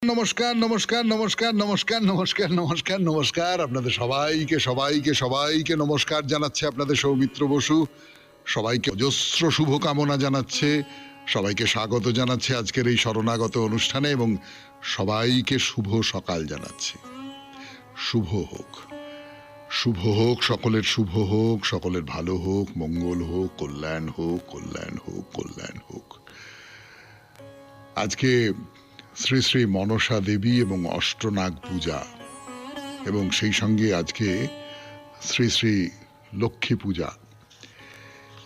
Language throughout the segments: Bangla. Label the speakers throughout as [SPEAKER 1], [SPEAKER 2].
[SPEAKER 1] নমস্কার নমস্কার নমস্কার নমস্কার নমস্কার নমস্কার নমস্কার আপনাদের সবাইকে সবাইকে সবাইকে নমস্কার জানাচ্ছে আপনাদের সৌমিত্র বসু। সবাইকে অজস্র শুভকামনা জানাচ্ছে, সবাইকে স্বাগত জানাচ্ছে আজকের এই শরণাগত অনুষ্ঠানে এবং সবাইকে শুভ সকাল জানাচ্ছে। শুভ হোক, শুভ হোক, সকলের শুভ হোক, সকলের ভালো হোক, মঙ্গল হোক, কল্যাণ হোক, কল্যাণ হোক, কল্যাণ হোক। আজকে শ্রী শ্রী মনসা দেবী এবং অষ্টনাগ পূজা এবং সেই সঙ্গে আজকে শ্রী শ্রী লক্ষ্মী পূজা।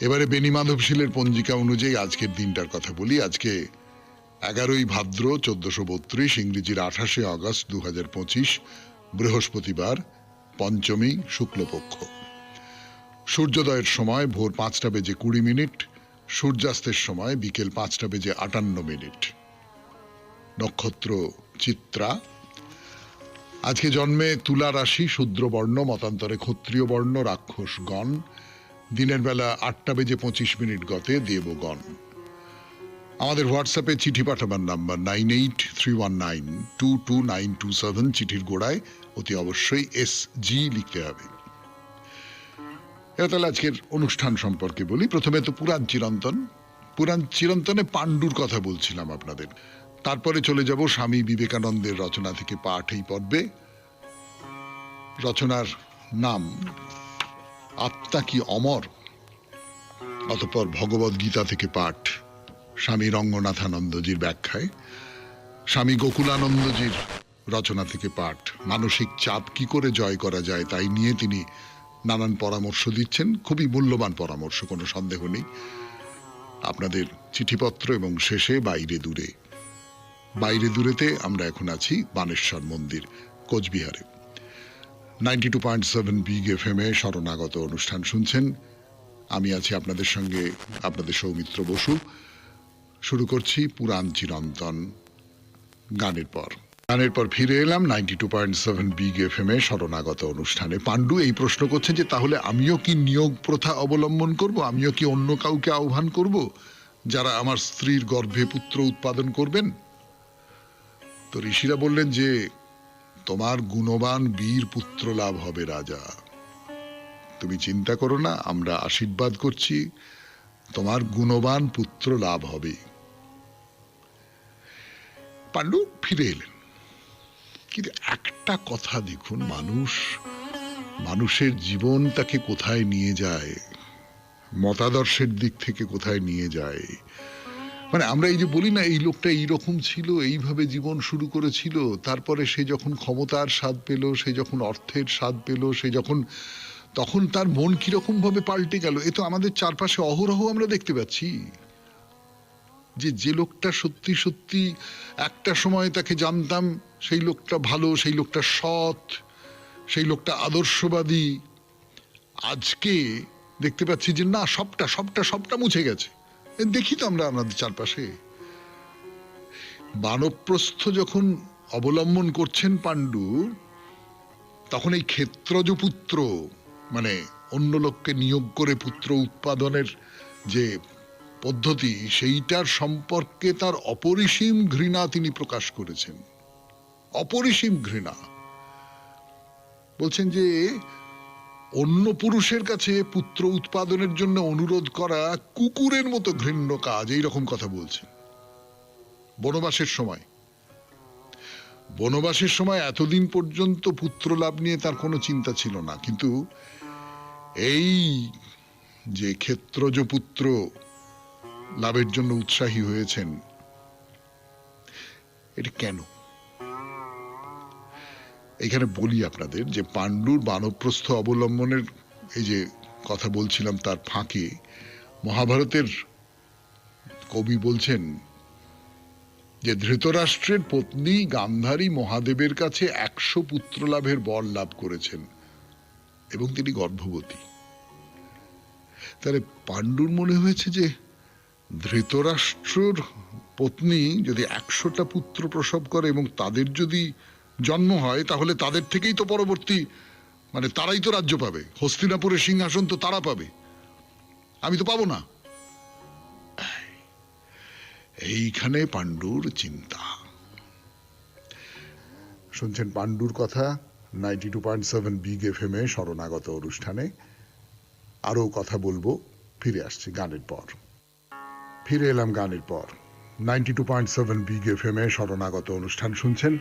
[SPEAKER 1] এবারে বেণীমাধবশীলের পঞ্জিকা অনুযায়ী আজকের দিনটার কথা বলি। আজকে 11ই ভাদ্র 1432, ইংরেজির 28শে আগস্ট 2025, বৃহস্পতিবার, পঞ্চমী, শুক্লপক্ষ। সূর্যোদয়ের সময় ভোর 5:20, সূর্যাস্তের সময় বিকেল 5:58। নক্ষত্র চিত্রা। আজকে জন্মে তুলা রাশি, শূদ্রবর্ণ, মতান্তরে ক্ষত্রিয় বর্ণ, রাক্ষসগণ। দিনের বেলা 8:25 গতে দেবগণ। আমাদের হোয়াটসঅ্যাপে চিঠি পাঠাবার নাম্বার 9831922927। চিঠির গোড়ায় অতি অবশ্যই SG লিখতে হবে। এবার তাহলে আজকের অনুষ্ঠান সম্পর্কে বলি। প্রথমে তো পুরাণ চিরন্তনে পাণ্ডুর কথা বলছিলাম আপনাদের। তারপরে চলে যাব স্বামী বিবেকানন্দের রচনা থেকে পাঠ এই পর্বে। রচনার নাম আত্মা কি অমর। অতঃপর ভগবদ গীতা থেকে পাঠ স্বামী রঙ্গনাথানন্দজির ব্যাখ্যায়। স্বামী গোকুলানন্দজির রচনা থেকে পাঠ মানসিক চাপ কি করে জয় করা যায় তাই নিয়ে তিনি নানান পরামর্শ দিচ্ছেন। খুবই মূল্যবান পরামর্শ, কোনো সন্দেহ নেই। আপনাদের চিঠিপত্র এবং শেষে বাইরে দূরেতে আমরা এখন আছি বানেশ্বর মন্দির, কোচবিহারে। 92.7 বিগ FM এ শরণাগত অনুষ্ঠান শুনছেন। আমি আছি আপনাদের সঙ্গে, আপনাদের সৌমিত্র বসু। শুরু করছি পুরাণ চিরন্তন গানের পর ফিরে এলাম 92.7 বিগ FM এ শরণাগত অনুষ্ঠানে। পাণ্ডু এই প্রশ্ন করছে যে তাহলে আমিও কি নিয়োগ প্রথা অবলম্বন করব, আমিও কি অন্য কাউকে আহ্বান করব যারা আমার স্ত্রীর গর্ভে পুত্র উৎপাদন করবেন? তো ঋষিরা বললেন যে তোমার গুণবান বীর পুত্র লাভ হবে রাজা, তুমি চিন্তা করো না, আমরা আশীর্বাদ করছি, তোমার গুণবান পুত্র লাভ হবে। পাণ্ডু ফিরে এলেন। কিন্তু একটা কথা দেখুন, মানুষের জীবন তাকে কোথায় নিয়ে যায়, মতাদর্শের দিক থেকে কোথায় নিয়ে যায়। মানে আমরা এই যে বলি না, এই লোকটা এইরকম ছিল, এইভাবে জীবন শুরু করেছিল, তারপরে সে যখন ক্ষমতার স্বাদ পেল, সে যখন অর্থের স্বাদ পেল, তখন তার মন কিরকম ভাবে পাল্টে গেল। এ তো আমাদের চারপাশে অহরহ আমরা দেখতে পাচ্ছি। যে লোকটা সত্যি সত্যি একটা সময় তাকে জানতাম, সেই লোকটা ভালো, সেই লোকটা সৎ, সেই লোকটা আদর্শবাদী, আজকে দেখতে পাচ্ছি যে না, সবটা মুছে গেছে। দেখি তো আমরা আমাদের চারপাশে। বানপ্রস্থ যখন অবলম্বন করছেন পাণ্ডু, তখন এই ক্ষেত্রজ পুত্র, মানে অন্য লোককে নিয়োগ করে পুত্র উৎপাদনের যে পদ্ধতি, সেইটার সম্পর্কে তার অপরিসীম ঘৃণা তিনি প্রকাশ করেছেন। অপরিসীম ঘৃণা। বলছেন যে অন্য পুরুষের কাছে পুত্র উৎপাদনের জন্য অনুরোধ করা কুকুরের মতো ঘৃণ্য কাজ, এইরকম কথা বলছেন। বনবাসের সময় এতদিন পর্যন্ত পুত্র লাভ নিয়ে তার কোনো চিন্তা ছিল না, কিন্তু এই যে ক্ষেত্রজ পুত্র লাভের জন্য উৎসাহী হয়েছেন, এটা কেন? এখানে বলি আপনাদের যে পাণ্ডুর বানপ্রস্থ অবলম্বনের এই যে কথা বলছিলাম, তার ফাঁকে মহাভারতের কবি বলছেন যে ধৃতরাষ্ট্রের পত্নী গান্ধারী মহাদেবের কাছে 100 পুত্র লাভের বর লাভ করেছেন এবং তিনি গর্ভবতী। তাহলে পাণ্ডুর মনে হয়েছে যে ধৃতরাষ্ট্রর পত্নী যদি 100টা পুত্র প্রসব করে এবং তাদের যদি জন্ম হয়, তাহলে তাদের থেকেই তো পরবর্তী, মানে তারাই তো রাজ্য পাবে, হস্তিনাপুরের সিংহাসন তো তারা পাবে, আমি তো পাবো না। এইখানে পাণ্ডুর চিন্তা। শুনছেন পাণ্ডুর কথা 92.7 বিগ এফএম এ শরণাগত অনুষ্ঠানে। আরো কথা বলবো, ফিরে আসছি গানের পর। ফিরে এলাম গানের পর। 92.7 বিগ এফএম এ শরণাগত অনুষ্ঠান শুনছেন।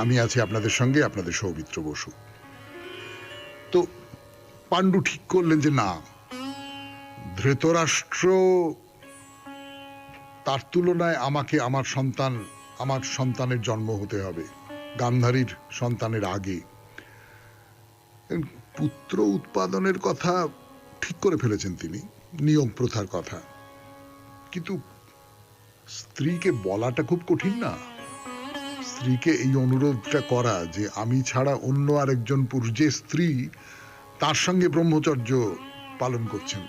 [SPEAKER 1] আমি আছি আপনাদের সঙ্গে, আপনাদের সৌমিত্র বসু। তো পাণ্ডু ঠিক করলেন যে না, ধৃতরাষ্ট্র তার তুলনায় আমাকে আমার সন্তানের জন্ম হতে হবে গান্ধারীর সন্তানের আগে। পুত্র উৎপাদনের কথা ঠিক করে ফেলেছেন তিনি, নিয়োগ প্রথার কথা, কিন্তু স্ত্রীকে বলাটা খুব কঠিন না? স্ত্রীকে এই অনুরোধটা করা যে আমি ছাড়া অন্য আরেকজন পুরুষ, যে স্ত্রী তার সঙ্গে ব্রহ্মচর্য পালন করছেন,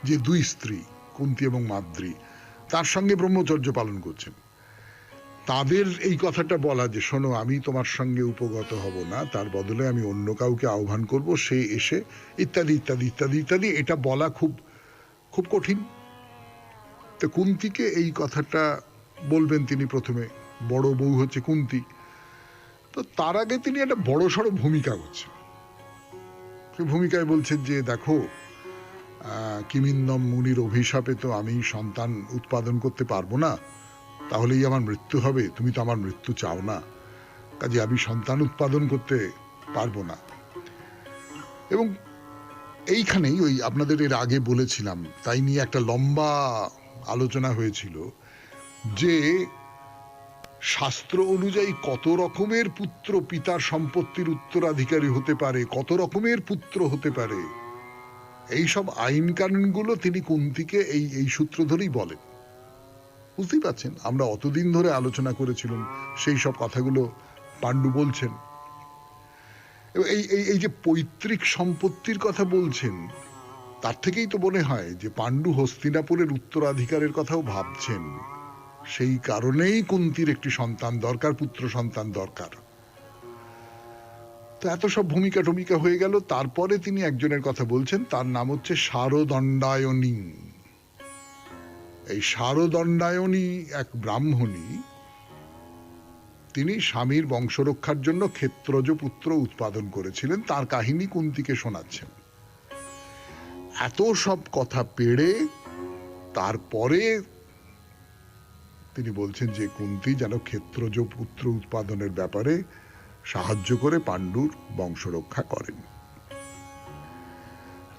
[SPEAKER 1] যে দুই স্ত্রী কুন্তী এবং মাদ্রী তার সঙ্গে ব্রহ্মচর্য পালন করছেন, তাদের এই কথাটা বলা যে শোনো আমি তোমার সঙ্গে উপগত হব না, তার বদলে আমি অন্য কাউকে আহ্বান করব, সে এসে ইত্যাদি ইত্যাদি ইত্যাদি ইত্যাদি, এটা বলা খুব খুব কঠিন। তো কুন্তীকে এই কথাটা বলবেন তিনি প্রথমে, বড় বউ হচ্ছে কুন্তী। তো তার আগে তিনি একটা বড় সড়ো ভূমিকা করছেন। ভূমিকায় বলছেন যে দেখো, কিমিন্দম মুনির অভিশাপে তো আমি সন্তান উৎপাদন করতে পারবো না, তাহলেই আমার মৃত্যু হবে, তুমি তো আমার মৃত্যু চাও না, কাজে আমি সন্তান উৎপাদন করতে পারবো না। এবং এইখানেই ওই আপনাদের এর আগে বলেছিলাম, তাই নিয়ে একটা লম্বা আলোচনা হয়েছিল যে শাস্ত্র অনুযায়ী কত রকমের পুত্র পিতার সম্পত্তির উত্তরাধিকারী হতে পারে, কত রকমের পুত্র হতে পারে, এইসব আইন কানুনগুলো তিনি কুন্তীকে এই সূত্র ধরেই বলেন। বুঝতেই পারছেন, আমরা অতদিন ধরে আলোচনা করেছিলাম, সেই সব কথাগুলো পাণ্ডু বলছেন। এই যে পৈতৃক সম্পত্তির কথা বলছেন, তার থেকেই তো মনে হয় যে পাণ্ডু হস্তিনাপুরের উত্তরাধিকারের কথাও ভাবছেন। সেই কারণেই কুন্তীর একটি সন্তান দরকার, পুত্র সন্তান দরকার। তো এত সব ভূমিকা টমিকা হয়ে গেল, তারপরে তিনি একজনের কথা বলছেন, তার নাম হচ্ছে শারদণ্ডায়নী। এই শারদণ্ডায়নী এক ব্রাহ্মণী, তিনি স্বামীর বংশরক্ষার জন্য ক্ষেত্রজ পুত্র উৎপাদন করেছিলেন, তার কাহিনী কুন্তীকে শোনাচ্ছেন। এত সব কথা পেড়ে তারপরে তিনি বলছেন যে কুন্তী যেন ক্ষেত্রজ পুত্র উৎপাদনের ব্যাপারে সাহায্য করে পাণ্ডুর বংশরক্ষা করেন।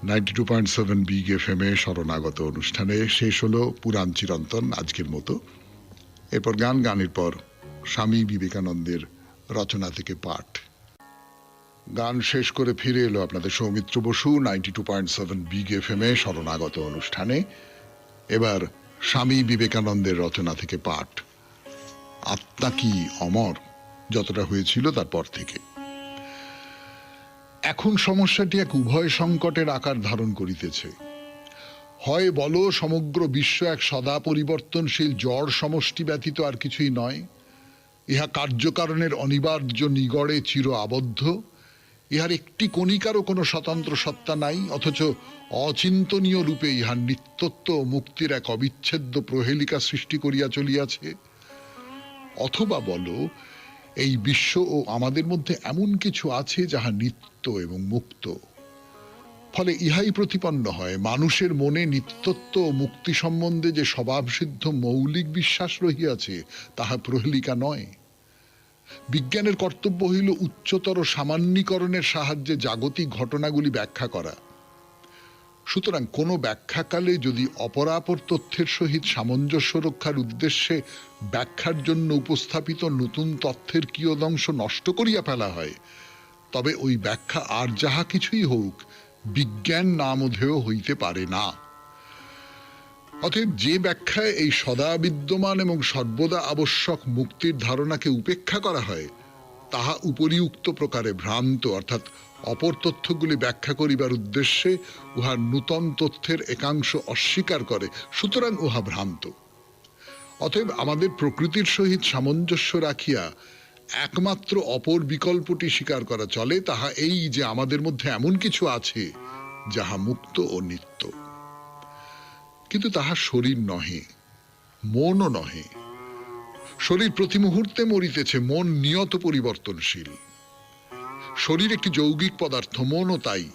[SPEAKER 1] 92.7 বিগ এফএম এ শরণাগত অনুষ্ঠানে শেষ হলো পুরাণ চিরন্তন আজকের মতো। এরপর গানের পর স্বামী বিবেকানন্দের রচনা থেকে পাঠ। গান শেষ করে ফিরে এলো আপনাদের সৌমিত্র বসু 92.7 বিগ এফএম এ শরণাগত অনুষ্ঠানে। এবার স্বামী বিবেকানন্দের রচনা থেকে পাঠ, আত্মা কি অমর, যতটা হয়েছিল তারপর থেকে। এখন সমস্যাটি এক উভয় সংকটের আকার ধারণ করিতেছে। হয় বলো সমগ্র বিশ্ব এক সদা পরিবর্তনশীল জড় সমষ্টি ব্যতীত আর কিছুই নয়, ইহা কার্যকারণের অনিবার্য নিগড়ে চির আবদ্ধ, ইহার একটি কণিকারও কোনো স্বতন্ত্র সত্তা নাই, অথচ অচিন্তনীয় রূপে ইহার নিত্যত্ব ও মুক্তির এক অবিচ্ছেদ্য প্রহেলিকা সৃষ্টি করিয়া চলিয়াছে। অথবা বলো এই বিশ্ব ও আমাদের মধ্যে এমন কিছু আছে যাহা নিত্য এবং মুক্ত, ফলে ইহাই প্রতিপন্ন হয় মানুষের মনে নিত্যত্ব ও মুক্তি সম্বন্ধে যে স্বভাবসিদ্ধ মৌলিক বিশ্বাস রহিয়াছে তাহা প্রহেলিকা নয়। বিজ্ঞানের কর্তব্য হইল উচ্চতর সামান্যীকরণের সাহায্যে জাগতিক ঘটনাগুলি ব্যাখ্যা করা। সুতরাং কোন ব্যাখ্যাকালে যদি অপরাপর তথ্যের সহিত সামঞ্জস্য রক্ষার উদ্দেশ্যে ব্যাখ্যার জন্য উপস্থাপিত নতুন তথ্যের কিয়দংশ নষ্ট করিয়া ফেলা হয়, তবে ওই ব্যাখ্যা আর যাহা কিছুই হোক বিজ্ঞান নামধেয় হইতে পারে না। অতএব যে ব্যাখ্যায় এই সদা বিদ্যমান এবং সর্বদা আবশ্যক মুক্তির ধারণাকে উপেক্ষা করা হয়, তাহা উপরিউক্ত প্রকারে ভ্রান্ত, অর্থাৎ অপর তথ্যগুলি ব্যাখ্যা করিবার উদ্দেশ্যে উহার নূতন তথ্যের একাংশ অস্বীকার করে, সুতরাং উহা ভ্রান্ত। অতএব আমাদের প্রকৃতির সহিত সামঞ্জস্য রাখিয়া একমাত্র অপর বিকল্পটি স্বীকার করা চলে, তাহা এই যে আমাদের মধ্যে এমন কিছু আছে যাহা মুক্ত ও নিত্য। কিন্তু তাহা শরীর নহে, মনও নহে, শরীর প্রতি মুহূর্তে মরিতেছে, মন নিয়ত পরিবর্তনশীল। শরীর একটি যৌগিক পদার্থ, মনও তাই।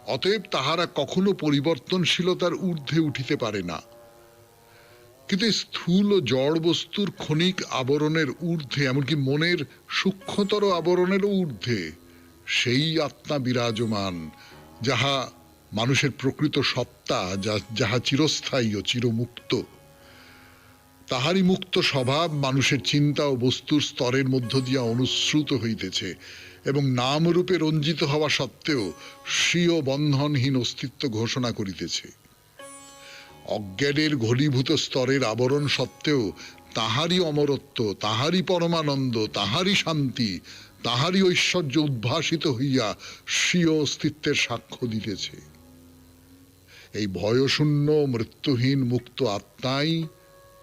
[SPEAKER 1] অতএব তাহারা কখনো পরিবর্তনশীলতার ঊর্ধ্বে উঠিতে পারে না। কিন্তু স্থূল ও জড় বস্তুর ক্ষণিক আবরণের ঊর্ধ্বে, এমনকি মনের সূক্ষ্মতর আবরণেরও ঊর্ধ্বে সেই আত্মা বিরাজমান, যাহা মানুষের প্রকৃত সত্তা, যাহা চিরস্থায়ী ও চিরমুক্ত। তাহারই মুক্ত স্বভাব মানুষের চিন্তা ও বস্তুর স্তরের মধ্য দিয়া অনুশ্রুত হইতেছে, এবং নামরূপে রঞ্জিত হওয়া সত্ত্বেও স্বীয় বন্ধনহীন অস্তিত্ব ঘোষণা করিতেছে। অজ্ঞানের ঘনীভূত স্তরের আবরণ সত্ত্বেও তাহারই অমরত্ব, তাহারই পরমানন্দ, তাহারই শান্তি, তাহারই ঐশ্বর্য উদ্ভাসিত হইয়া স্বীয় অস্তিত্বের সাক্ষ্য দিতেছে। এই ভয়শূন্য মৃত্যুহীন মুক্ত আত্মাই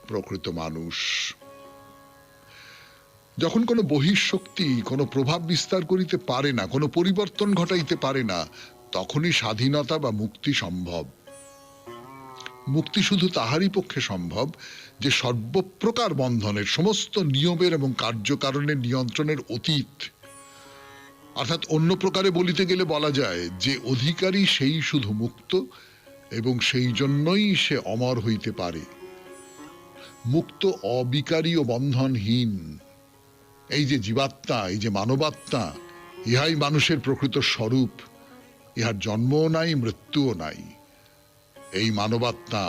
[SPEAKER 1] প্রকৃত মানুষ। যখন কোনো বহিঃশক্তি কোনো প্রভাব বিস্তার করিতে পারে না, কোনো পরিবর্তন ঘটাইতে পারে না, তখনই স্বাধীনতা বা মুক্তি সম্ভব। মুক্তি শুধু তাহারই পক্ষে সম্ভব যে সর্বপ্রকার বন্ধনের, সমস্ত নিয়মের এবং কার্যকারণের নিয়ন্ত্রণের অতীত। অর্থাৎ অন্য প্রকারে বলিতে গেলে বলা যায় যে অধিকারী সেই শুধু মুক্ত, এবং সেই জন্যই সে অমর হইতে পারে। মুক্ত, অবিকারী ও বন্ধনহীন এই যে জীবাত্মা, এই যে মানবাত্মা, ইহাই মানুষের প্রকৃত স্বরূপ। ইহার জন্মও নাই, মৃত্যুও নাই। এই মানবাত্মা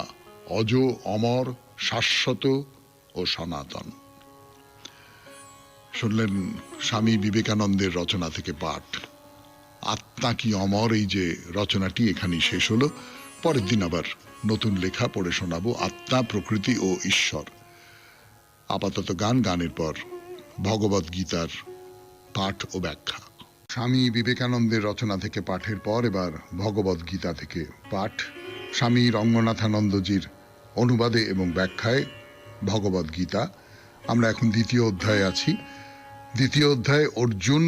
[SPEAKER 1] অজ, অমর, শাশ্বত ও সনাতন। শুনলেন স্বামী বিবেকানন্দের রচনা থেকে পাঠ। আত্মা কি অমর, এই যে রচনাটি এখানেই শেষ হলো। পরের দিন আবার নতুন লেখা পড়ে শোনাবো, আত্মা, প্রকৃতি ও ঈশ্বর। আপাতত গানের পর ভগবদ গীতার পাঠ ও ব্যাখ্যা। স্বামী বিবেকানন্দের রচনা থেকে পাঠের পর এবার ভগবদ গীতা থেকে পাঠ। স্বামী রঙ্গনাথানন্দজির অনুবাদে এবং ব্যাখ্যায় ভগবদ গীতা। আমরা এখন দ্বিতীয় অধ্যায়ে আছি। দ্বিতীয় অধ্যায়ে অর্জুন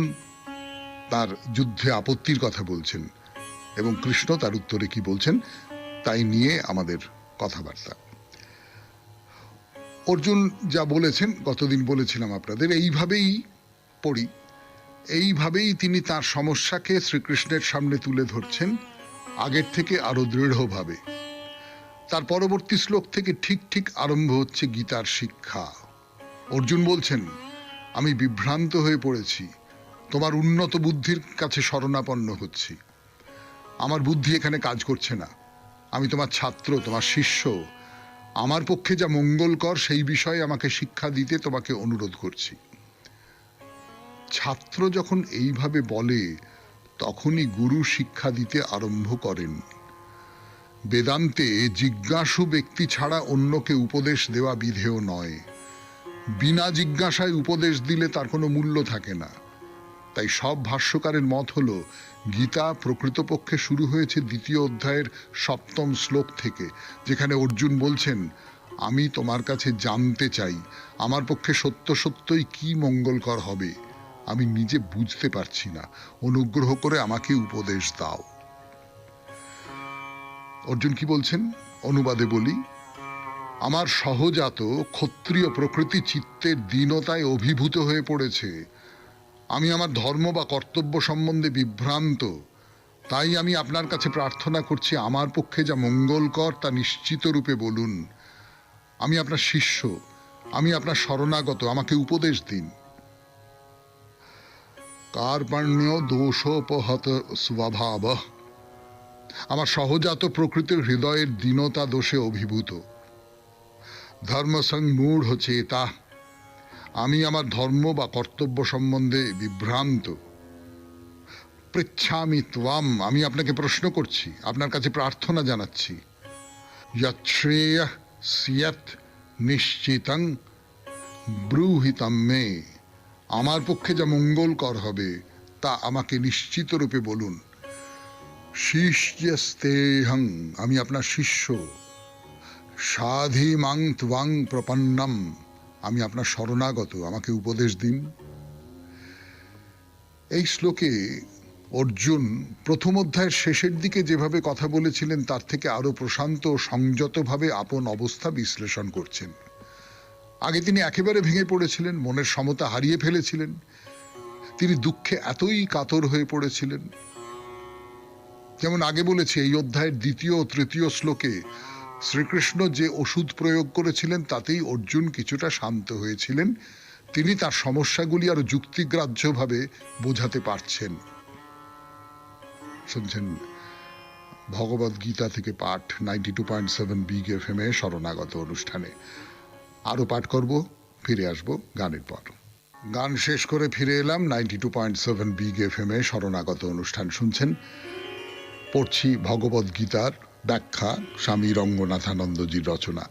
[SPEAKER 1] তার যুদ্ধে আপত্তির কথা বলছেন, এবং কৃষ্ণ তার উত্তরে কি বলছেন তাই নিয়ে আমাদের কথাবার্তা। অর্জুন যা বলেছেন, গতদিন বলেছিলাম আপনাদের, এইভাবেই পড়ি। এইভাবেই তিনি তার সমস্যাকে শ্রীকৃষ্ণের সামনে তুলে ধরছেন, আগের থেকে আরো দৃঢ়ভাবে। তার পরবর্তী শ্লোক থেকে ঠিক ঠিক আরম্ভ হচ্ছে গীতার শিক্ষা। অর্জুন বলছেন, আমি বিভ্রান্ত হয়ে পড়েছি, তোমার উন্নত বুদ্ধির কাছে শরণাপন্ন হচ্ছি। আমার বুদ্ধি এখানে কাজ করছে না। আমি তোমার ছাত্র, তোমার শিষ্য। আমার পক্ষে যা মঙ্গলকর সেই বিষয়ে আমাকে শিক্ষা দিতে তোমাকে অনুরোধ করছি। ছাত্র যখন এইভাবে বলে, তখনই গুরু শিক্ষা দিতে আরম্ভ করেন। বেদান্তে জিজ্ঞাসু ব্যক্তি ছাড়া অন্যকে উপদেশ দেওয়া বিধেয় নয়। বিনা জিজ্ঞাসায় উপদেশ দিলে তার কোনো মূল্য থাকে না। তাই সব ভাষ্যকারের মত হলো, গীতা প্রকৃতপক্ষে শুরু হয়েছে দ্বিতীয় অধ্যায়ের 7ম শ্লোক থেকে, যেখানে অর্জুন বলছেন, আমি তোমার কাছে জানতে চাই আমার পক্ষে সত্য সত্যই কি মঙ্গলকর হবে। আমি নিজে বুঝতে পারছি না, অনুগ্রহ করে আমাকে উপদেশ দাও। অর্জুন কি বলছেন, অনুবাদে বলি, আমার সহজাত ক্ষত্রিয় প্রকৃতি চিত্তের দীনতায় অভিভূত হয়ে পড়েছে। আমি আমার ধর্ম বা কর্তব্য সম্বন্ধে বিভ্রান্ত। তাই আমি আপনার কাছে প্রার্থনা করছি, আমার পক্ষে যা মঙ্গলকর তা নিশ্চিত রূপে বলুন। আমি আপনার শিষ্য, আমি আপনার শরণাগত, আমাকে উপদেশ দিন। কার্পণ্য দোষোপহত স্বভাব, আমার সহজাত প্রকৃতির হৃদয়ের দীনতা দোষে অভিভূত। ধর্মসংমূঢ় চেতা, আমি আমার ধর্ম বা কর্তব্য সম্বন্ধে বিভ্রান্ত। পৃচ্ছামি ত্বাম, আমি আপনাকে প্রশ্ন করছি, আপনার কাছে প্রার্থনা জানাচ্ছি। যচ্ছেয় স্যাৎ নিশ্চিতং ব্রূহিতম মে, আমার পক্ষে যা মঙ্গলকর হবে তা আমাকে নিশ্চিত রূপে বলুন। শিষ্যস্তেহং, আমি আপনার শিষ্য। সাধিমাং ত্বাং প্রপন্নম, আমি আপনার শরণাগত, আমাকে উপদেশ দিন। এই শ্লোকে অর্জুন প্রথম অধ্যায়ের শেষের দিকে যেভাবে কথা বলেছিলেন তার থেকে আরো প্রশান্ত ও সংযতভাবে আপন অবস্থা বিশ্লেষণ করছেন। আগে তিনি একেবারে ভেঙে পড়েছিলেন, মনের সমতা হারিয়ে ফেলেছিলেন, তিনি দুঃখে এতই কাতর হয়ে পড়েছিলেন। যেমন আগে বলেছি, এই অধ্যায়ের দ্বিতীয় ও তৃতীয় শ্লোকে শ্রীকৃষ্ণ যে ওষুধ প্রয়োগ করেছিলেন তাতেই অর্জুন কিছুটা শান্ত হয়েছিলেন। তিনি তার সমস্যাগুলি আরো যুক্তিগ্রাহ্যভাবে বোঝাতে পারছেন। শুনছেন ভগবদ গীতা থেকে পাঠ 92.7 বিগ এফএম এ শরণাগত অনুষ্ঠানে। আরো পাঠ করব, ফিরে আসব গানের পর। গান শেষ করে ফিরে এলাম 92.7 বিগ এফএম এ শরণাগত অনুষ্ঠান শুনছেন। পড়ছি ভগবদ গীতার ব্যাখ্যা, স্বামী রঙ্গনাথানন্দজির রচনা।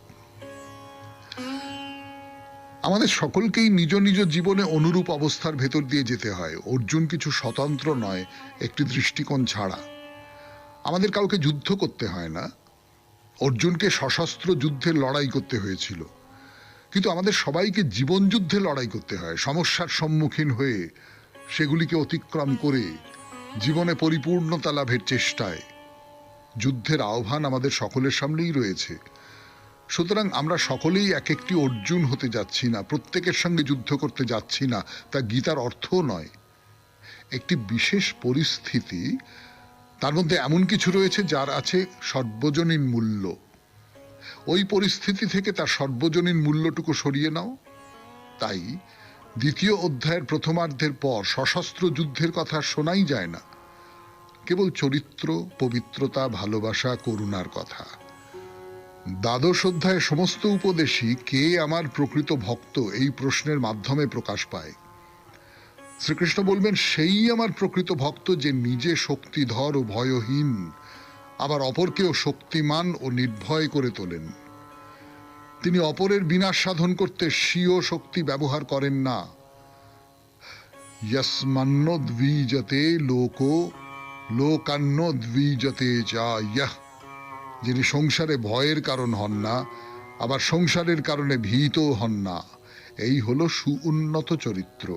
[SPEAKER 1] আমাদের সকলকেই নিজ নিজ জীবনে অনুরূপ অবস্থার ভেতর দিয়ে যেতে হয়। অর্জুন কিছু স্বতন্ত্র নয়, একটি দৃষ্টিকোণ ছাড়া। আমাদের কাউকে যুদ্ধ করতে হয় না। অর্জুনকে সশস্ত্র যুদ্ধে লড়াই করতে হয়েছিল, কিন্তু আমাদের সবাইকে জীবন যুদ্ধে লড়াই করতে হয়, সমস্যার সম্মুখীন হয়ে সেগুলিকে অতিক্রম করে জীবনে পরিপূর্ণতা লাভের চেষ্টায়। যুদ্ধের আহ্বান আমাদের সকলের সামনেই রয়েছে। সুতরাং আমরা সকলেই এক একটি অর্জুন হতে যাচ্ছি না, প্রত্যেকের সঙ্গে যুদ্ধ করতে যাচ্ছি না, তা গীতার অর্থও নয়। একটি বিশেষ পরিস্থিতি, তার মধ্যে এমন কিছু রয়েছে যার আছে সর্বজনীন মূল্য। ওই পরিস্থিতি থেকে তার সর্বজনীন মূল্যটুকু সরিয়ে নাও। তাই দ্বিতীয় অধ্যায়ের প্রথমার্ধের পর সশস্ত্র যুদ্ধের কথা শোনাই যায় না, কেবল চরিত্র, পবিত্রতা, ভালোবাসা, করুণার কথা। দ্বাদশ অধ্যায়ে সমস্ত উপদেশই কে আমার প্রকৃত ভক্ত এই প্রশ্নের মাধ্যমে প্রকাশ পায়। শ্রীকৃষ্ণ বলবেন, সেই আমার প্রকৃত ভক্ত যে নিজে শক্তিধর ও ভয়হীন, আবার অপরকেও শক্তিমান ও নির্ভয় করে তোলেন। তিনি অপরের বিনাশ সাধন করতে স্বীয় শক্তি ব্যবহার করেন না। যস্মান্নোদ্বিজতে লোকো লোকান্নোদ্বিজতে চা ইয়ঃ, যিনি সংসারে ভয়ের কারণ হন না, আবার সংসারের কারণে ভীত হন না, এই হলো সুউন্নত চরিত্র।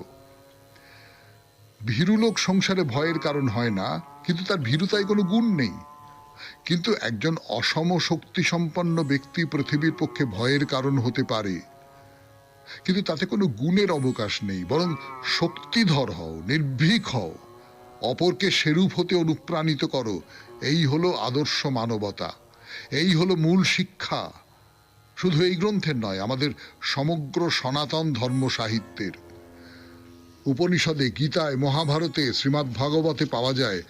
[SPEAKER 1] ভীরু লোক সংসারে ভয়ের কারণ হয় না, কিন্তু তার ভীরুতায় কোনো গুণ নেই। কিন্তু একজন অসম শক্তি সম্পন্ন ব্যক্তি পৃথিবীর পক্ষে ভয়ের কারণ হতে পারে, কিন্তু তাতে কোনো গুণের অবকাশ নেই। বরং শক্তিধর হও, নির্ভীক হও, অপরকে সেরূপ হতে অনুপ্রাণিত করো। এই হলো আদর্শ মানবতা, এই হলো মূল শিক্ষা, শুধু এই গ্রন্থের নয়, আমাদের সমগ্র সনাতন ধর্ম সাহিত্যের। উপনিষদে, গীতায়, মহাভারতে, শ্রীমদ্ ভাগবতে পাওয়া যায়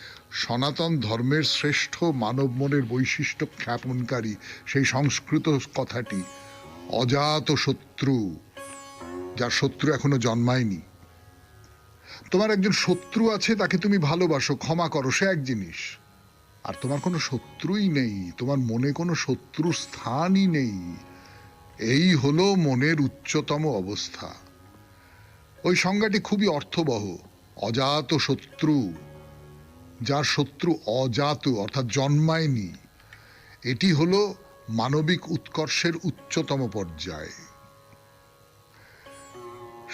[SPEAKER 1] সনাতন ধর্মের শ্রেষ্ঠ মানব মনের বৈশিষ্ট্য খ্যাপনকারী সেই সংস্কৃত কথাটি, অজাত শত্রু, যার শত্রু এখনো জন্মায়নি। তোমার একজন শত্রু আছে, তাকে তুমি ভালোবাসো, ক্ষমা করো, সে এক জিনিস। আর তোমার কোনো শত্রুই নেই, তোমার মনে কোনো শত্রুর স্থানই নেই, এই হলো মনের উচ্চতম অবস্থা। ওই সংজ্ঞাটি খুবই অর্থবহ। অজাত শত্রু, যার শত্রু অজাত অর্থাৎ জন্মায়নি, এটি হলো মানবিক উৎকর্ষের উচ্চতম পর্যায়।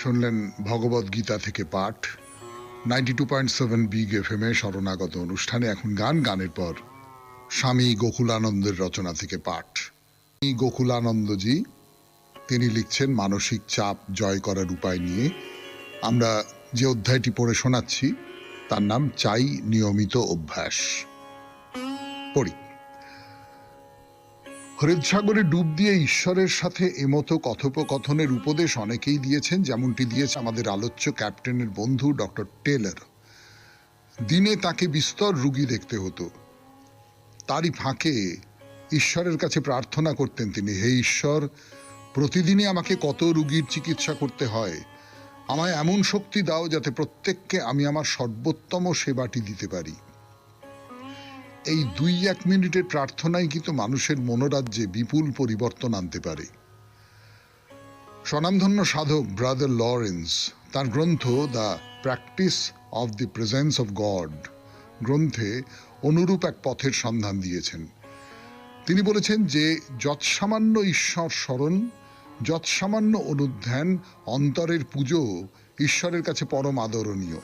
[SPEAKER 1] শুনলেন ভগবদ গীতা থেকে পাঠ 92.7 বিগ এফএম এ শরণাগত অনুষ্ঠানে। এখন গান, গানের পর স্বামী গোকুলানন্দের রচনা থেকে পাঠ। গোকুলানন্দজি তিনি লিখছেন মানসিক চাপ জয় করার উপায় নিয়ে। আমরা যে অধ্যায়টি পড়ে শোনাচ্ছি তার নাম চাই নিয়মিত অভ্যাস। পড়ি। হৃদসাগরে ডুব দিয়ে ঈশ্বরের সাথে এমতো কথোপকথনের উপদেশ অনেকেই দিয়েছেন, যেমনটি দিয়েছে আমাদের আলোচ্য ক্যাপ্টেনের বন্ধু ডক্টর টেলর। দিনে তাকে বিস্তর রুগী দেখতে হতো। তারই ফাঁকে ঈশ্বরের কাছে প্রার্থনা করতেন তিনি, হে ঈশ্বর, প্রতিদিনই আমাকে কত রুগীর চিকিৎসা করতে হয়, আমায় এমন শক্তি দাও যাতে প্রত্যেককে আমি আমার সর্বোত্তম সেবাটি দিতে পারি। এই 2-1 মিনিটের প্রার্থনাই কিন্তু মানুষের মনোরাজ্যে বিপুল পরিবর্তন আনতে পারে। স্বনামধন্য সাধক ব্রাদার লরেন্স তার গ্রন্থ the practice of the presence of god গ্রন্থে অনুরূপ এক পথের সন্ধান দিয়েছেন। তিনি বলেছেন যে যৎসামান্য ঈশ্বর স্মরণ, যৎসামান্য অনুধ্যান, অন্তরের পুজো ঈশ্বরের কাছে পরম আদরণীয়।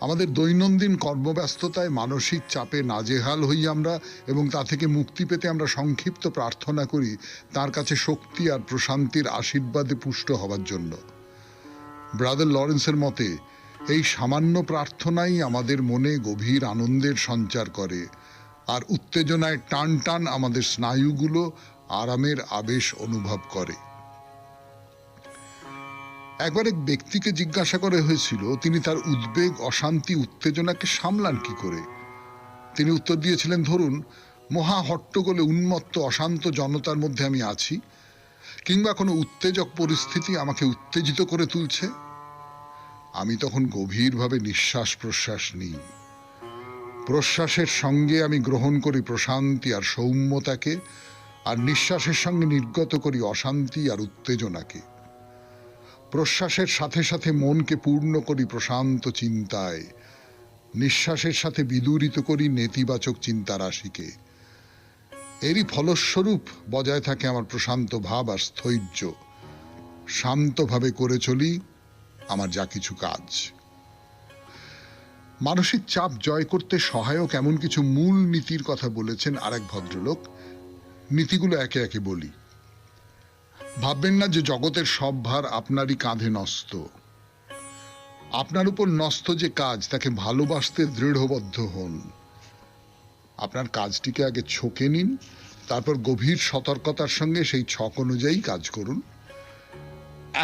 [SPEAKER 1] আমাদের দৈনন্দিন কর্মব্যস্ততায় মানসিক চাপে নাজেহাল হই আমরা, এবং তা থেকে মুক্তি পেতে আমরা সংক্ষিপ্ত প্রার্থনা করি তার কাছে শক্তি আর প্রশান্তির আশীর্বাদে পুষ্ট হওয়ার জন্য। ব্রাদার লরেন্সের মতে এই সামান্য প্রার্থনাই আমাদের মনে গভীর আনন্দের সঞ্চার করে, আর উত্তেজনায় টান টান আমাদের স্নায়ুগুলো আরামের আবেশ অনুভব করে। একবার এক ব্যক্তিকে জিজ্ঞাসা করা হয়েছিল তিনি তার উদ্বেগ, অশান্তি, উত্তেজনাকে সামলান কি করে। তিনি উত্তর দিয়েছিলেন, ধরুন মহা হট্টগোলে উন্মত্ত অশান্ত জনতার মধ্যে আমি আছি, কিংবা কোনো উত্তেজক পরিস্থিতি আমাকে উত্তেজিত করে তুলছে। আমি তখন গভীরভাবে নিঃশ্বাস প্রশ্বাস নিই। প্রশ্বাসের সঙ্গে আমি গ্রহণ করি প্রশান্তি আর সৌম্যতাকে, আর নিঃশ্বাসের সঙ্গে নির্গত করি অশান্তি আর উত্তেজনাকে। প্রশ্বাসের সাথে সাথে মনকে পূর্ণ করি প্রশান্ত চিন্তায়, নিঃশ্বাসের সাথে বিদূরিত করি নেতিবাচক চিন্তারাশিকে। এরই ফলস্বরূপ বজায় থাকে আমার প্রশান্ত ভাব আর স্থৈর্য। শান্তভাবে করে চলি আমার যা কিছু কাজ। মানসিক চাপ জয় করতে সহায়ক এমন কিছু মূল নীতির কথা বলেছেন আরেক ভদ্রলোক। নীতিগুলো একে একে বলি। ভাববেন না যে জগতের সব ভার আপনারই কাঁধে ন্যস্ত। আপনার উপর ন্যস্ত যে কাজ তাকে ভালোবাসতে দৃঢ়বদ্ধ হন। আপনার কাজটিকে আগে ছকে নিন, তারপর গভীর সতর্কতার সঙ্গে সেই ছক অনুযায়ী কাজ করুন।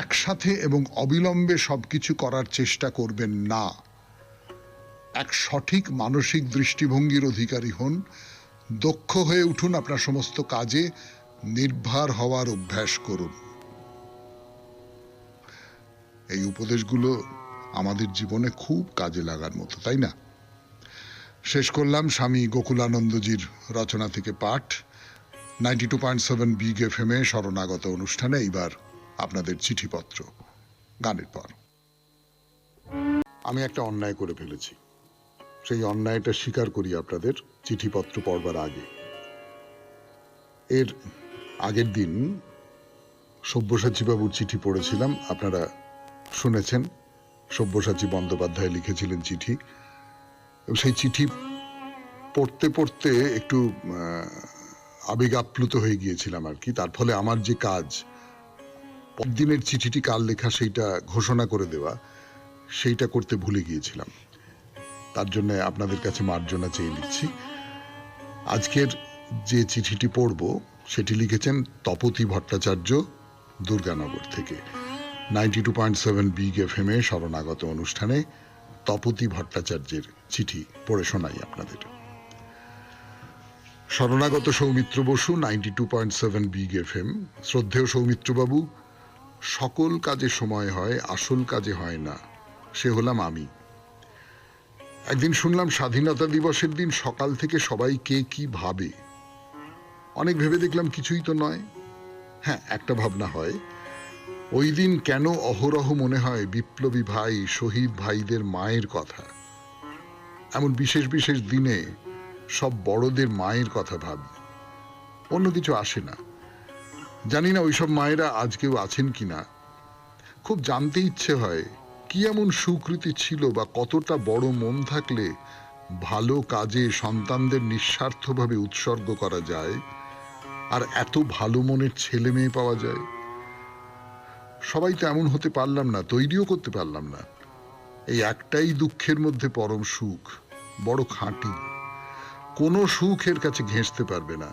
[SPEAKER 1] একসাথে এবং অবিলম্বে সবকিছু করার চেষ্টা করবেন না। এক সঠিক মানসিক দৃষ্টিভঙ্গির অধিকারী হন। দক্ষ হয়ে উঠুন আপনার সমস্ত কাজে। নির্ভর হওয়ার অভ্যাস করুন। এই উপদেশগুলো আমাদের জীবনে খুব কাজে লাগার মতো, তাই না? শেষ করলাম স্বামী গোকুলানন্দজির রচনা থেকে পাঠ। 92.7 বিগ FM এ শরণাগত অনুষ্ঠানে এইবার আপনাদের চিঠিপত্র। গানের পর। আমি একটা অন্যায় করে ফেলেছি, সেই অন্যায়টা স্বীকার করি আপনাদের চিঠিপত্র পড়বার আগে। এর আগের দিন সব্যসাচী বাবুর চিঠি পড়েছিলাম, আপনারা শুনেছেন। সব্যসাচী বন্দ্যোপাধ্যায় লিখেছিলেন চিঠি, এবং সেই চিঠি পড়তে পড়তে একটু আবেগ আপ্লুত হয়ে গিয়েছিলাম আর কি। তার ফলে আমার যে কাজ, পরদিনের চিঠিটি কাল লেখা সেইটা ঘোষণা করে দেওয়া, সেইটা করতে ভুলে গিয়েছিলাম। তার জন্য আপনাদের কাছে মার্জনা চেয়ে নিচ্ছি। আজকের যে চিঠিটি পড়ব সেটি লিখেছেন তপতী ভট্টাচার্য, দুর্গানগর থেকে। 92.7 বিগ FM এ শরণাগত অনুষ্ঠানে তপতী ভট্টাচার্যের চিঠি পড়ে শোনাই আপনাদের। শরণাগত সৌমিত্র বসু, 92.7 বিগ FM। শ্রদ্ধেয় সৌমিত্রবাবু, সকল কাজে সময় হয়, আসল কাজে হয় না, সে হলাম আমি। একদিন শুনলাম স্বাধীনতা দিবসের দিন সকাল থেকে সবাই কে কি ভাবে। অনেক ভেবে দেখলাম কিছুই তো নয়। হ্যাঁ, একটা ভাবনা হয়, ওই দিন কেন অহরহ মনে হয় বিপ্লবী ভাই, শহীদ ভাইদের মায়ের কথা। এমন বিশেষ বিশেষ দিনে সব বড়দের মায়ের কথা ভাবি, অন্য কিছু আসে না। জানি না ওইসব মায়েরা আজকেও আছেন কিনা। খুব জানতে ইচ্ছে হয় কি এমন সুকৃতি ছিল, বা কতটা বড় মন থাকলে ভালো কাজে সন্তানদের নিঃস্বার্থভাবে উৎসর্গ করা যায়, আর এত ভালো মনের ছেলে মেয়ে পাওয়া যায়। সবাই তো এমন হতে পারলাম না, তৈরিও করতে পারলাম না। এই একটাই দুঃখের মধ্যে পরম সুখ, বড় খাঁটি। কোনো সুখ এর কাছে ঘেঁষতে পারবে না।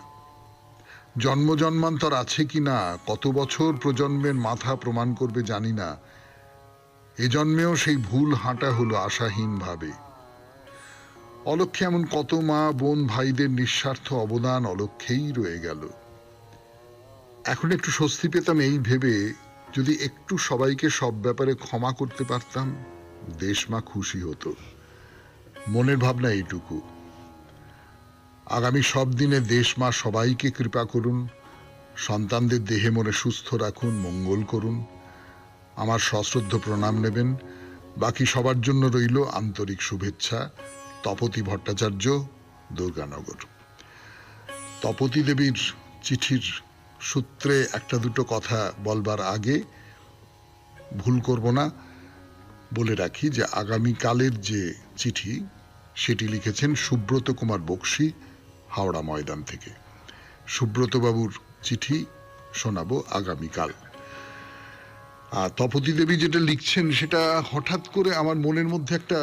[SPEAKER 1] জন্ম জন্মান্তর আছে কি না, কত বছর প্রজন্মের মাথা প্রমাণ করবে জানি না। এ জন্মেও সেই ভুল হাঁটা হলো আশাহীন ভাবে। অলক্ষ্যে এমন কত মা বোন ভাইদের নিঃস্বার্থ অবদান অলক্ষ্যেই রয়ে গেল। এখন একটু স্বস্তি পেতাম এই ভেবে, যদি একটু সবাইকে সব ব্যাপারে ক্ষমা করতে পারতাম, দেশ মা খুশি হতো। মনের ভাবনা এইটুকু। আগামী সব দিনে দেশ মা সবাইকে কৃপা করুন, সন্তানদের দেহে মনে সুস্থ রাখুন, মঙ্গল করুন। আমার সশ্রদ্ধ প্রণাম নেবেন। বাকি সবার জন্য রইল আন্তরিক শুভেচ্ছা। তপতী ভট্টাচার্য, দুর্গানগর। তপতী দেবীর চিঠির সূত্রে একটা দুটো কথা বলবার আগে ভুল করব না। বলে রাখি যে আগামীকালের যে চিঠি সেটি লিখেছেন সুব্রত কুমার বক্সী, হাওড়া ময়দান থেকে। সুব্রত বাবুর চিঠি শোনাবো আগামীকাল। আর তপতী দেবী যেটা লিখছেন সেটা হঠাৎ করে আমার মনের মধ্যে একটা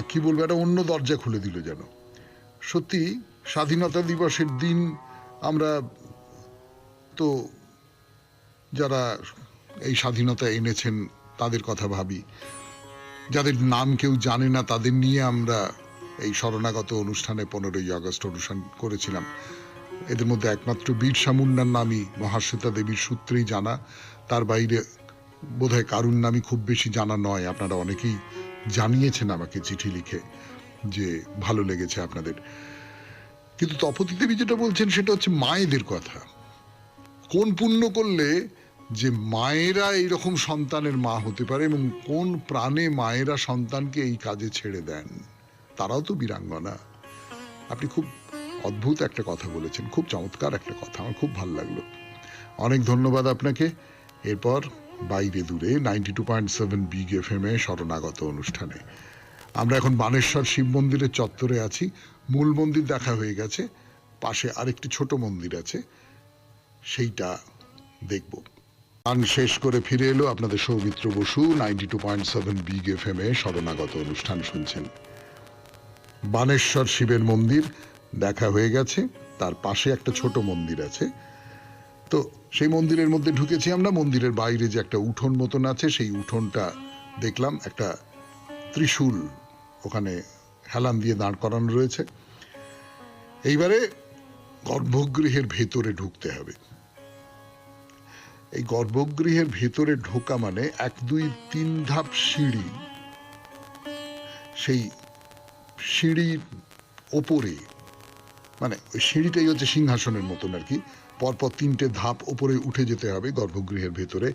[SPEAKER 1] কি বলবো, একটা অন্য দরজা খুলে দিল যেন। সত্যি স্বাধীনতা দিবসের দিন আমরা তো যারা এই স্বাধীনতা এনেছেন তাদের কথা ভাবি, যাদের নাম কেউ জানে না তাদের নিয়ে আমরা এই শরণাগত অনুষ্ঠানে 15ই আগস্ট অনুষ্ঠান করেছিলাম। এদের মধ্যে একমাত্র বিরসা মুন্ডার নামই মহাশ্বেতা দেবীর সূত্রেই জানা, তার বাইরে বোধহয় কারুর নামই খুব বেশি জানা নয়। আপনারা অনেকেই জানিয়েছেন আমাকে চিঠি লিখে যে ভালো লেগেছে আপনাদের। কিন্তু তপতী দেবী যেটা বলছেন সেটা হচ্ছে মায়েদের কথা। কোন পুণ্য করলে যে মায়েরা এইরকম সন্তানের মা হতে পারে, এবং কোন প্রাণে মায়েরা সন্তানকে এই কাজে ছেড়ে দেন, তারাও তো বীরাঙ্গনা। আপনি খুব অদ্ভুত একটা কথা বলেছেন, খুব চমৎকার একটা কথা, আমার খুব ভালো লাগলো। অনেক ধন্যবাদ আপনাকে। এরপর বাইরে দূরে 92.7 বিগ FM এ শরণাগত অনুষ্ঠানে আমরা এখন বানেশ্বর শিব মন্দিরের চত্বরে আছি। মূল মন্দির দেখা হয়ে গেছে, পাশে আরেকটি ছোট মন্দির আছে, সেইটা দেখব। গান শেষ করে ফিরে এলো আপনাদের সৌমিত্র বসু। 92.7 বিগ FM এ শরণাগত অনুষ্ঠান শুনছেন। বানেশ্বর শিবের মন্দির দেখা হয়ে গেছে, তার পাশে একটা ছোট মন্দির আছে। তো সেই মন্দিরের মধ্যে ঢুকেছি আমরা। মন্দিরের বাইরে যে একটা উঠোন মতন আছে, সেই উঠোনটা দেখলাম একটা ত্রিশূল ওখানে হেলান দিয়ে দাঁড় করানো রয়েছে। এইবারে গর্ভগৃহের ভেতরে ঢুকতে হবে। এই গর্ভগৃহের ভেতরে ঢোকা মানে 1 2 3 ধাপ সিঁড়ি, সেই সিঁড়ির ওপরে, মানে ওই সিঁড়িটাই হচ্ছে সিংহাসনের মতন আর কি, পরপর 3টে ধাপ ওপরে উঠে যেতে হবে গর্ভগৃহের ভেতরে,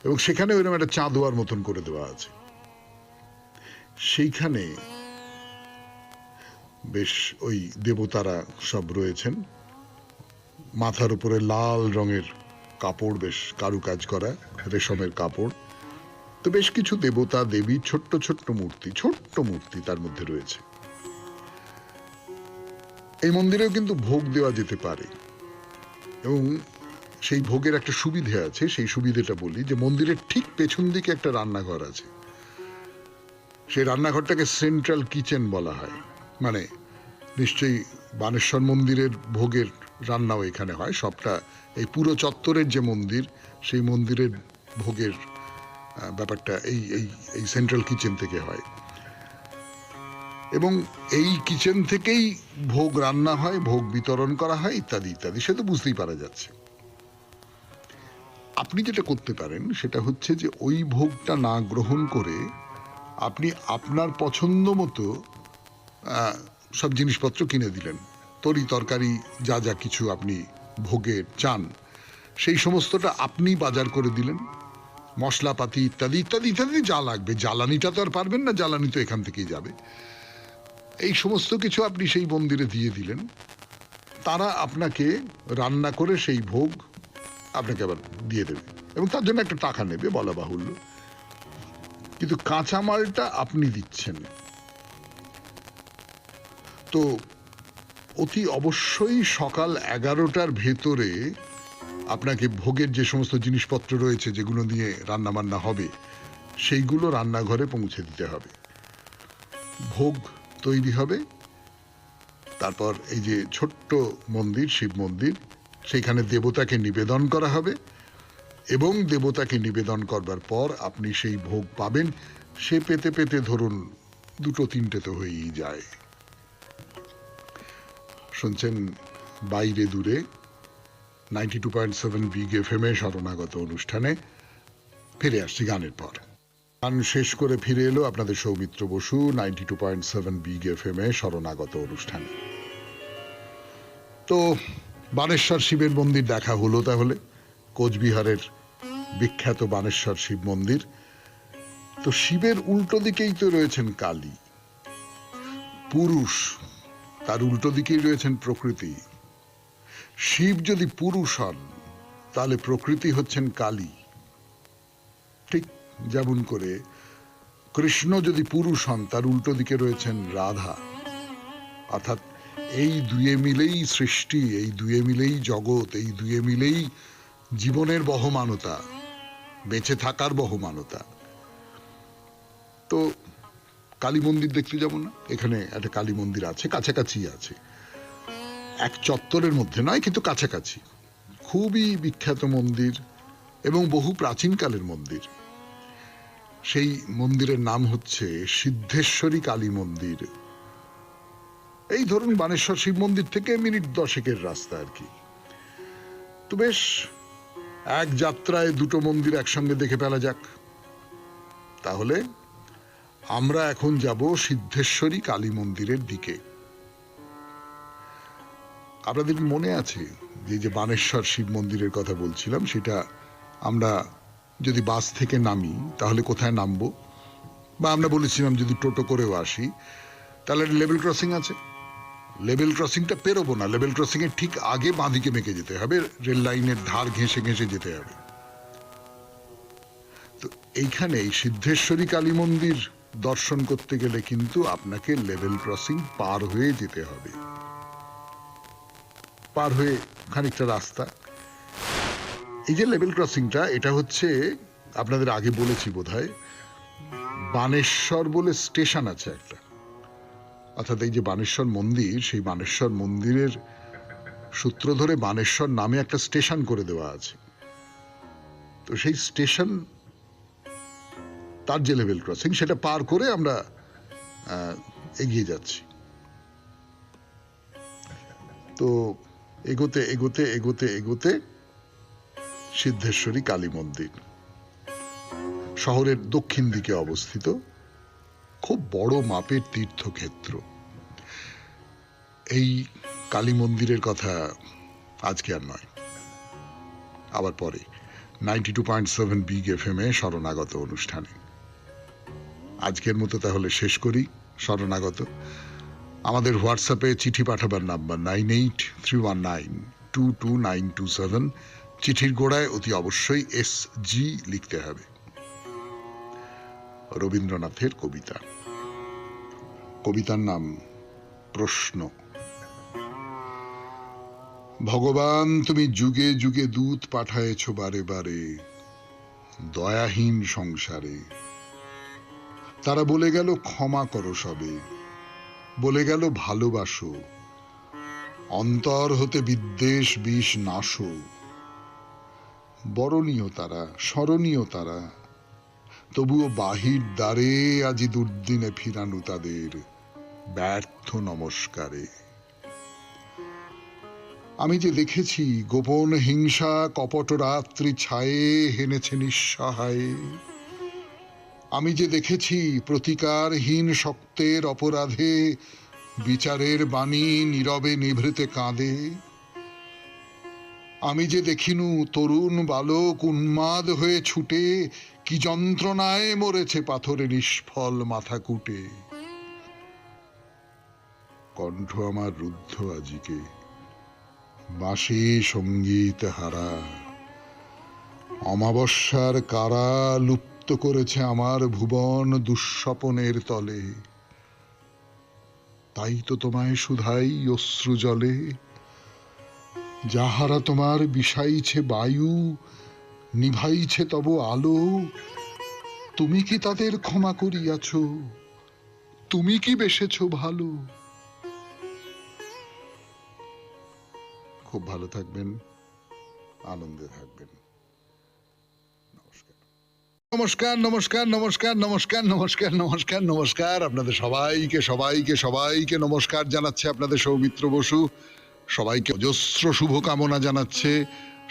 [SPEAKER 1] এবং সেখানে ওইরকম একটা চাঁদোয়ার মতন করে দেওয়া আছে। সেইখানে বেশ ওই দেবতারা সব রয়েছেন, মাথার উপরে লাল রঙের কাপড়, বেশ কারুকাজ করা রেশমের কাপড়। তো বেশ কিছু দেবতা দেবী, ছোট্ট ছোট্ট মূর্তি তার মধ্যে রয়েছে। এই মন্দিরেও কিন্তু ভোগ দেওয়া যেতে পারে, এবং সেই ভোগের একটা সুবিধে আছে। সেই সুবিধেটা বলি যে মন্দিরের ঠিক পেছন দিকে একটা রান্নাঘর আছে। সেই রান্নাঘরটাকে সেন্ট্রাল কিচেন বলা হয়। মানে নিশ্চয়ই বানেশ্বর মন্দিরের ভোগের রান্নাও এখানে হয়। সবটা এই পুরো চত্বরের যে মন্দির, সেই মন্দিরের ভোগের ব্যাপারটা এই এই এই সেন্ট্রাল কিচেন থেকে হয়, এবং এই কিচেন থেকেই ভোগ রান্না হয়, ভোগ বিতরণ করা হয়, ইত্যাদি ইত্যাদি। সে তো বুঝতেই পারা যাচ্ছে। আপনি যেটা করতে পারেন সেটা হচ্ছে যে ওই ভোগটা না গ্রহণ করে আপনি আপনার পছন্দ মতো সব জিনিসপত্র কিনে দিলেন। তরি তরকারি যা যা কিছু আপনি ভোগে চান সেই সমস্তটা আপনি বাজার করে দিলেন, মশলাপাতি ইত্যাদি ইত্যাদি ইত্যাদি যা লাগবে। জ্বালানিটা তো আর পারবেন না, জ্বালানি তো এখান থেকেই যাবে। এই সমস্ত কিছু আপনি সেই মন্দিরে দিয়ে দিলেন, তারা আপনাকে রান্না করে সেই ভোগ আপনাকে আবার দিয়ে দেবে, এবং তার জন্য একটা টাকা নেবে বলা বাহুল্য। কিন্তু কাঁচামালটা আপনি দিচ্ছেন। তো অতি অবশ্যই সকাল 11টার ভেতরে আপনাকে ভোগের যে সমস্ত জিনিসপত্র রয়েছে যেগুলো নিয়ে রান্নাবান্না হবে, সেইগুলো রান্নাঘরে পৌঁছে দিতে হবে। ভোগ তৈরি হবে, তারপর এই যে ছোট্ট মন্দির, শিব মন্দির, সেইখানে দেবতাকে নিবেদন করা হবে, এবং দেবতাকে নিবেদন করবার পর আপনি সেই ভোগ পাবেন। সে পেতে পেতে ধরুন 2 3টে তো হয়েই যায়। শুনছেন বাইরে দূরে 92.7 বিগ FM এ শরণাগত অনুষ্ঠানে। ফিরে আসছি গানের পর। গান শেষ করে ফিরে এলো আপনাদের সৌমিত্র বসু 92.7 বিগ FM এ শরণাগত অনুষ্ঠানে। তো বানেশ্বর শিবের মন্দির দেখা হলো। তাহলে কোচবিহারের বিখ্যাত বানেশ্বর শিব মন্দির। তো শিবের উল্টো দিকেই তো রয়েছেন কালী, পুরুষ, তার উল্টো দিকেই রয়েছেন প্রকৃতি। শিব যদি পুরুষ হন তাহলে প্রকৃতি হচ্ছেন কালী। ঠিক যেমন করে কৃষ্ণ যদি পুরুষ হন, তার উল্টো দিকে রয়েছেন রাধা। অর্থাৎ এই দুয়ে মিলেই সৃষ্টি, এই দুয়ে মিলেই জগৎ, এই দুয়ে মিলেই জীবনের বহমানতা, বেঁচে থাকার বহমানতা। তো কালী মন্দির দেখতে যাব না? এখানে একটা কালী মন্দির আছে, কাছাকাছি আছে, এক চত্বরের মধ্যে নয় কিন্তু কাছাকাছি। খুবই বিখ্যাত মন্দির এবং বহু প্রাচীনকালের মন্দির। সেই মন্দিরের নাম হচ্ছে সিদ্ধেশ্বরী কালী মন্দির। এই ধরুন বানেশ্বর শিব মন্দির থেকে মিনিট 10-এর রাস্তা আর কি। তো বেশ, এক যাত্রায় দুটো মন্দির একসঙ্গে দেখে ফেলা যাক। তাহলে আমরা এখন যাব সিদ্ধেশ্বরী কালী মন্দিরের দিকে। আপনাদের মনে আছে যে বানেশ্বর শিব মন্দিরের কথা বলছিলাম, সেটা আমরা যদি বাস থেকে নামি তাহলে কোথায় নামবো? বা আমরা বলেছিলাম যদি টোটো করেও আসি তাহলে লেভেল ক্রসিং আছে, লেভেল ক্রসিংটা পেরোবো না, লেভেল ক্রসিং এর ঠিক আগে বাঁদিকে মেকে যেতে হবে, রেল লাইনের ধার ঘেঁষে ঘেঁষে যেতে হবে। তো এইখানে এই সিদ্ধেশ্বরী কালী মন্দির দর্শন করতে গেলে কিন্তু আপনাকে লেভেল ক্রসিং পার হয়ে যেতে হবে। পার হয়ে খানিকটা রাস্তা। এই যে লেভেল ক্রসিংটা, এটা হচ্ছে আপনাদের আগে বলেছি বোধহয়, বানেশ্বর বলে স্টেশন আছে একটা। অর্থাৎ এই যে বানেশ্বর মন্দির, সেই বানেশ্বর মন্দিরের সূত্র ধরে বানেশ্বর নামে একটা স্টেশন করে দেওয়া আছে। তো সেই স্টেশন, তার যে লেভেল ক্রসিং, সেটা পার করে আমরা এগিয়ে যাচ্ছি। তো এগোতে এগোতে এগোতে এগোতে সিদ্ধেশ্বরী কালী মন্দির শহরের দক্ষিণ দিকে অবস্থিত, খুব বড় মাপের তীর্থক্ষেত্র। এই কালী মন্দিরের কথা আজকে আর নয়, আবার পরে 92.7 বিগ FM এ শরণাগত অনুষ্ঠানে। আজকের মতো তাহলে শেষ করি শরণাগত। আমাদের হোয়াটসঅ্যাপে চিঠি পাঠাবার নাম্বার 9831922927। চিঠির গোড়ায় অতি অবশ্যই SG লিখতে হবে। রবীন্দ্রনাথের কবিতা, কবিতার নাম প্রশ্ন। ভগবান তুমি যুগে যুগে দূত পাঠায়েছ বারে বারে দয়াহীন সংসারে। তারা বলে গেল ক্ষমা করো সবে, বলে গেল ভালোবাসো, অন্তর হতে বিদ্বেষ বিষ নাশো। বরণীয় তারা, স্মরণীয় তারা, তবুও বাহির দ্বারে আজি দুর্দিনে ফিরানু তাদের ব্যর্থ নমস্কারে। আমি যে দেখেছি গোপন হিংসা কপট রাত্রি ছায়ে হেনেছে নিঃসহায়ে। আমি যে দেখেছি প্রতিকারহীন শক্তের অপরাধে বিচারের বাণী নীরবে নিভৃতে কাঁদে। আমি যে দেখিনু তরুণ বালক উন্মাদ হয়ে ছুটে কি যন্ত্রণায় মরেছে পাথরে নিষ্ফল মাথা কুটে। কণ্ঠ আমার রুদ্ধ আজিকে, বাঁশি সঙ্গীত হারা, অমাবস্যার কারা লুপ্ত করেছে আমার ভুবন দুঃস্বপনের তলে। তাই তো তোমায় শুধাই অশ্রু জলে, যাহারা তোমার বিষাইছে বায়ু, নিভাইছে তব আলো, তুমি কি তাদের ক্ষমা করিয়াছ? তুমি কি বেসেছ ভালো? খুব ভালো থাকবেন, আনন্দে থাকবেন। নমস্কার নমস্কার নমস্কার নমস্কার নমস্কার নমস্কার নমস্কার। আপনাদের সবাইকে সবাইকে সবাইকে নমস্কার জানাচ্ছে আপনাদের সৌমিত্র বসু। সবাইকে অজস্র শুভকামনা জানাচ্ছে,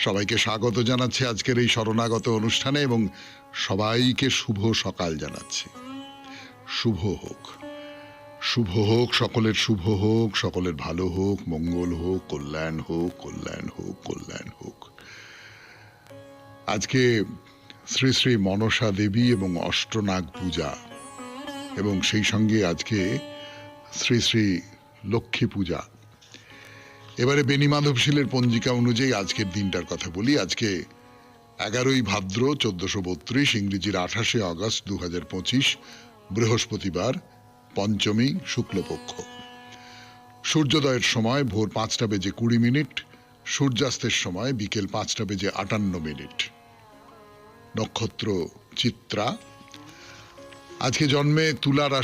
[SPEAKER 1] সবাইকে স্বাগত জানাচ্ছে আজকের এই শরণাগত অনুষ্ঠানে এবং সবাইকে শুভ সকাল জানাচ্ছে। শুভ হোক, শুভ হোক, সকলের শুভ হোক, সকলের ভালো হোক, মঙ্গল হোক, কল্যাণ হোক, কল্যাণ হোক, কল্যাণ হোক। আজকে শ্রী শ্রী মনসা দেবী এবং অষ্টনাগ পূজা, এবং সেই সঙ্গে আজকে শ্রী শ্রী লক্ষ্মী পূজা। এবারে বেণীমাধবশীলের পঞ্জিকা অনুযায়ী আজকের দিনটার কথা বলি। আজকে 11ই ভাদ্র 1432, ইংরেজির 28শে অগস্ট 2025, বৃহস্পতিবার, পঞ্চমী, শুক্লপক্ষ। সূর্যোদয়ের সময় ভোর 5:20, সূর্যাস্তের সময় বিকেল 5:58। নক্ষত্র চিত্রা। আজকে জন্মে তুলা রাশি